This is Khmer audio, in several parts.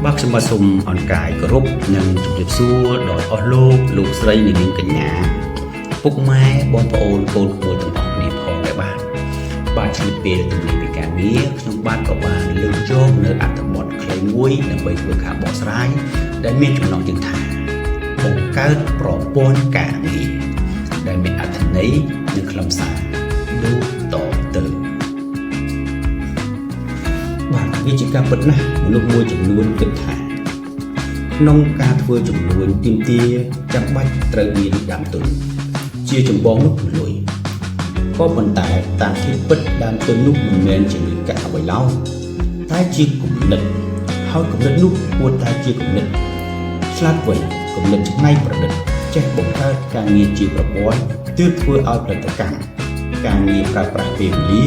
បាទខ្ញុំបាទសូមអរកាយគោរពនិងជម្រាបសួរដល់អស់លោកស្រីនាងកញ្ញាពុកម៉ែបងប្អូនកូនក្មួយទាំងអស់គ្នាផងដែរបាទឆ្លៀតពេលទំនេរពីការងារខ្ញុំបាទក៏បានលើកយកនៅអត្ថបទខ្លីមួយដើម្បីធ្វើការបកស្រាយដែលមានចំណងជើងថាបង្កើតប្រព័ន្ធការងារដែលមានអត្ថន័យនិងខ្លឹមសារដូចតទៅបាទវាជាការពិតណាស់មនុស្សមួយចំនួនគិតថាក្នុងការធ្វើចំនួនទាមទារចាំបាច់ត្រូវមានដើមទុនជាចម្បងនោះលុយក៏ប៉ុន្តែតាមធៀបពិតដើមទុននោះមិនមែនជាលុយកាក់អ្វីឡើយតែជាគំនិតហើយគំនិតនោះគួរតែជាគំនិតឆ្លាតវៃគំនិតច្នៃប្រឌិតចេះបង្កើតការងារជាប្រព័ន្ធទើបធ្វើឲ្យផលិតកម្មការងារប្រើប្រាស់ពេលវេលា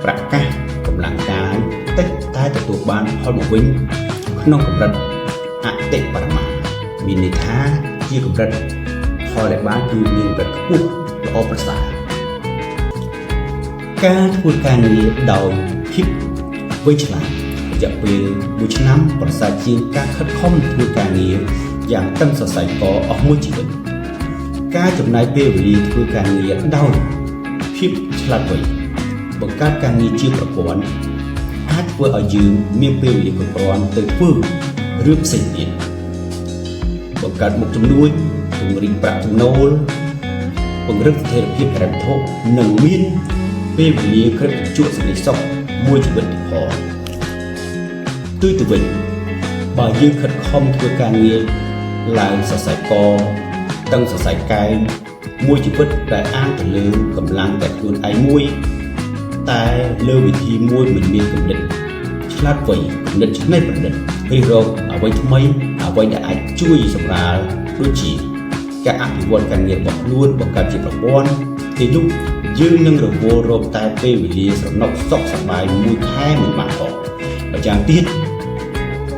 ប្រកាសកម្លាំងកាយតិចតែទទួលបានផលមកវិញក្នុងកម្រិតអតិបរមាមានន័យថាជាកម្រិតផលដែលបានគឺមានកម្រិតខ្ពស់ល្អប្រសើរការធ្វើការងារដោយភាពវៃឆ្លាតរយៈពេល1ឆ្នាំប្រសើរជាងការខិតខំធ្វើការងារយ៉ាងតឹងសរសៃកអស់មួយជីវិតការចំណាយពេលវេលាធ្វើការងារដោយភាពឆ្លាតវៃបង្កើតការងារជាប្រព័ន្ធអាចធ្វើឲ្យយើងមានពេលវេលាគ្រប់គ្រាន់ទៅធ្វើរឿងផ្សេងទៀតបង្កើតមុខជំនួញពង្រីកប្រាក់ចំណូលពង្រឹងស្ថិរភាពហិរញ្ញវត្ថុនិងមានពេលវេលាក្រឹតជក់សេចក្តីសុខមួយជីវិតផងទុយទៅវិញបើយើងខិតខំធ្វើការងារឡើងសរសៃកតឹងសរសៃកែងមួយជីវិតដែលអានទៅលើកម្លាំងតែខ្លួនឯងមួយតែលើវិធីមួយមិនមានគំនិតឆ្លាតវៃគំនិតច្នៃប្រឌិតរិះរកអ្វីថ្មីអ្វីដែលអាចជួយសម្រាលដូចជាការអភិវឌ្ឍការងាររបស់ខ្លួនបង្កើតជាប្រព័ន្ធទីនោះយើងនឹងរវល់រកតែពេលវេលាស្រណុកសុខសប្បាយមួយខែមិនបានផងម្យ៉ាងទៀត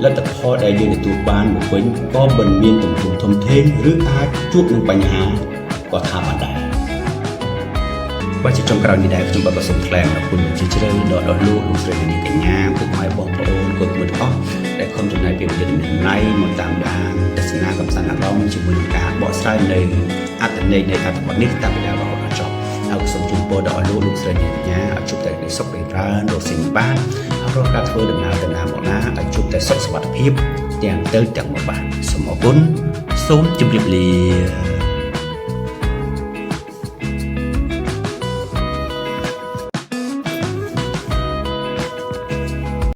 លទ្ធផលដែលយើងទទួលបានមកវិញក៏មិនមានទំហំធំធេងឬអាចជួបនឹងបញ្ហាក៏ថាបានដែរបាទជាចុងក្រោយនេះដែរខ្ញុំបាទសូមថ្លែងអរគុណជាជ្រៅដល់លោកស្រីនាងកញ្ញាពុកម៉ែបងប្អូនគ្រប់មួយទាំងអស់ដែលខំចំណាយពេលវេលាដ៏មានតម្លៃមកតាមដានទស្សនាកំសាន្តអារម្មណ៍ជាមួយនឹងការបកស្រាយនៅអត្ថន័យនៃអត្ថបទនេះតាំងពីដើមរហូតដល់ចប់ហើយសូមជូនពរដល់លោកស្រីនាងកញ្ញាឲ្យជួបតែសេចក្តីសុខរីករាយរកស៊ីបានហើយរាល់ការធ្វើដំណើរទៅណាមកណាឲ្យជួបតែសុខសុវត្ថិភាពទាំងទៅទាំងមកបានសូមអរគុណសូមជម្រាបលា